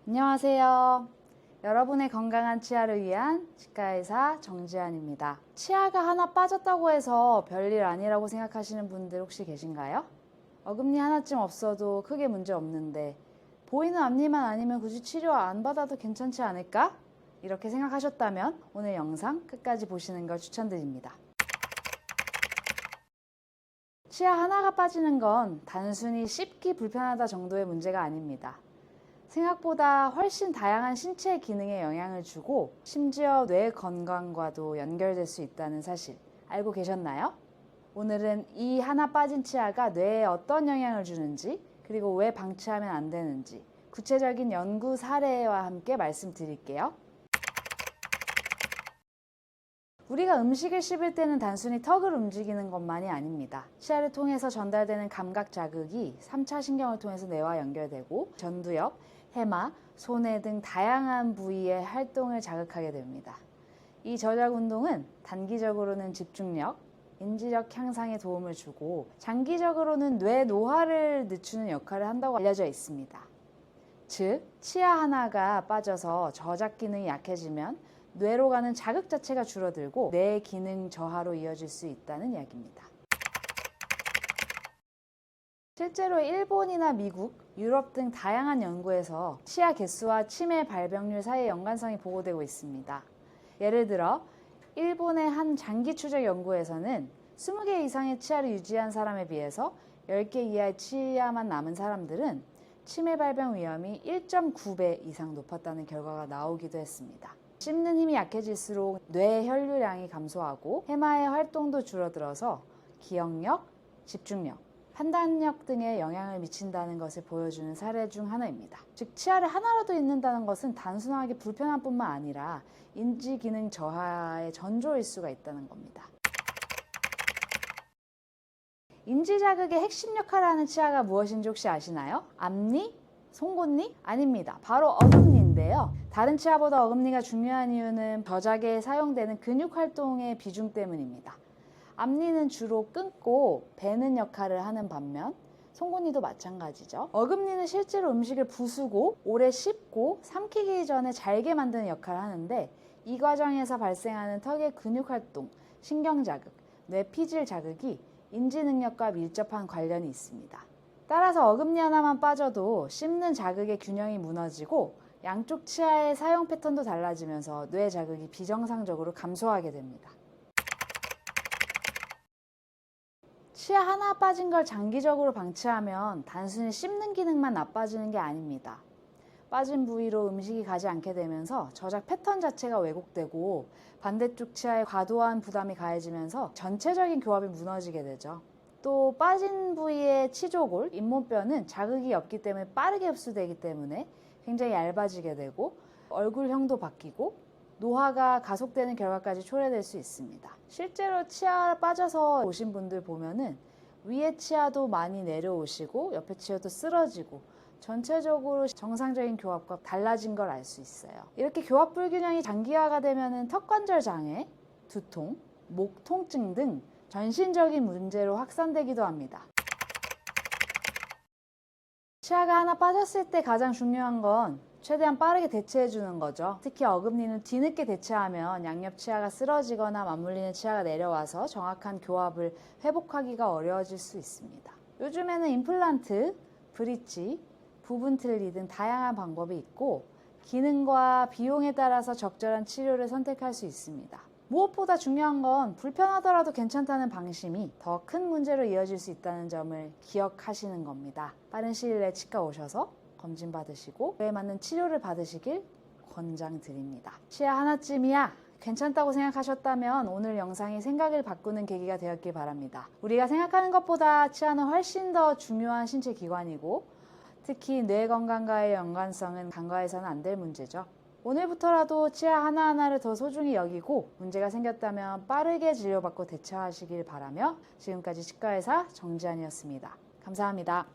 안녕하세요. 여러분의 건강한 치아를 위한 치과의사 정지안입니다. 치아가 하나 빠졌다고 해서 별일 아니라고 생각하시는 분들 혹시 계신가요? 어금니 하나쯤 없어도 크게 문제 없는데 보이는 앞니만 아니면 굳이 치료 안 받아도 괜찮지 않을까? 이렇게 생각하셨다면 오늘 영상 끝까지 보시는 걸 추천드립니다. 치아 하나가 빠지는 건 단순히 씹기 불편하다 정도의 문제가 아닙니다. 생각보다 훨씬 다양한 신체 기능에 영향을 주고 심지어 뇌 건강과도 연결될 수 있다는 사실 알고 계셨나요? 오늘은 이 하나 빠진 치아가 뇌에 어떤 영향을 주는지 그리고 왜 방치하면 안 되는지 구체적인 연구 사례와 함께 말씀드릴게요. 우리가 음식을 씹을 때는 단순히 턱을 움직이는 것만이 아닙니다. 치아를 통해서 전달되는 감각 자극이 3차 신경을 통해서 뇌와 연결되고 전두엽, 해마, 손해 등 다양한 부위의 활동을 자극하게 됩니다. 이 저작 운동은 단기적으로는 집중력, 인지력 향상에 도움을 주고 장기적으로는 뇌 노화를 늦추는 역할을 한다고 알려져 있습니다. 즉, 치아 하나가 빠져서 저작 기능이 약해지면 뇌로 가는 자극 자체가 줄어들고 뇌 기능 저하로 이어질 수 있다는 이야기입니다. 실제로 일본이나 미국, 유럽 등 다양한 연구에서 치아 개수와 치매 발병률 사이의 연관성이 보고되고 있습니다. 예를 들어 일본의 한 장기 추적 연구에서는 20개 이상의 치아를 유지한 사람에 비해서 10개 이하의 치아만 남은 사람들은 치매 발병 위험이 1.9배 이상 높았다는 결과가 나오기도 했습니다. 씹는 힘이 약해질수록 뇌 혈류량이 감소하고 해마의 활동도 줄어들어서 기억력, 집중력, 판단력 등에 영향을 미친다는 것을 보여주는 사례 중 하나입니다. 즉, 치아를 하나라도 잃는다는 것은 단순하게 불편한 뿐만 아니라 인지 기능 저하의 전조일 수가 있다는 겁니다. 인지 자극의 핵심 역할을 하는 치아가 무엇인지 혹시 아시나요? 앞니? 송곳니? 아닙니다. 바로 어금니인데요. 다른 치아보다 어금니가 중요한 이유는 저작에 사용되는 근육 활동의 비중 때문입니다. 앞니는 주로 끊고 베는 역할을 하는 반면 송곳니도 마찬가지죠. 어금니는 실제로 음식을 부수고 오래 씹고 삼키기 전에 잘게 만드는 역할을 하는데 이 과정에서 발생하는 턱의 근육 활동, 신경 자극, 뇌 피질 자극이 인지 능력과 밀접한 관련이 있습니다. 따라서 어금니 하나만 빠져도 씹는 자극의 균형이 무너지고 양쪽 치아의 사용 패턴도 달라지면서 뇌 자극이 비정상적으로 감소하게 됩니다. 치아 하나 빠진 걸 장기적으로 방치하면 단순히 씹는 기능만 나빠지는 게 아닙니다. 빠진 부위로 음식이 가지 않게 되면서 저작 패턴 자체가 왜곡되고 반대쪽 치아에 과도한 부담이 가해지면서 전체적인 교합이 무너지게 되죠. 또 빠진 부위의 치조골, 잇몸뼈는 자극이 없기 때문에 빠르게 흡수되기 때문에 굉장히 얇아지게 되고 얼굴형도 바뀌고 노화가 가속되는 결과까지 초래될 수 있습니다. 실제로 치아 빠져서 오신 분들 보면은 위에 치아도 많이 내려오시고 옆에 치아도 쓰러지고 전체적으로 정상적인 교합과 달라진 걸 알 수 있어요. 이렇게 교합 불균형이 장기화가 되면은 턱관절 장애, 두통, 목 통증 등 전신적인 문제로 확산되기도 합니다. 치아가 하나 빠졌을 때 가장 중요한 건 최대한 빠르게 대체해 주는 거죠. 특히 어금니는 뒤늦게 대체하면 양옆 치아가 쓰러지거나 맞물리는 치아가 내려와서 정확한 교합을 회복하기가 어려워질 수 있습니다. 요즘에는 임플란트, 브릿지, 부분 틀니 등 다양한 방법이 있고 기능과 비용에 따라서 적절한 치료를 선택할 수 있습니다. 무엇보다 중요한 건 불편하더라도 괜찮다는 방심이 더 큰 문제로 이어질 수 있다는 점을 기억하시는 겁니다. 빠른 시일 내에 치과 오셔서 검진 받으시고 그에 맞는 치료를 받으시길 권장드립니다. 치아 하나쯤이야 괜찮다고 생각하셨다면 오늘 영상이 생각을 바꾸는 계기가 되었길 바랍니다. 우리가 생각하는 것보다 치아는 훨씬 더 중요한 신체 기관이고 특히 뇌 건강과의 연관성은 간과해서는 안 될 문제죠. 오늘부터라도 치아 하나하나를 더 소중히 여기고 문제가 생겼다면 빠르게 진료받고 대처하시길 바라며 지금까지 치과의사 정지안이었습니다. 감사합니다.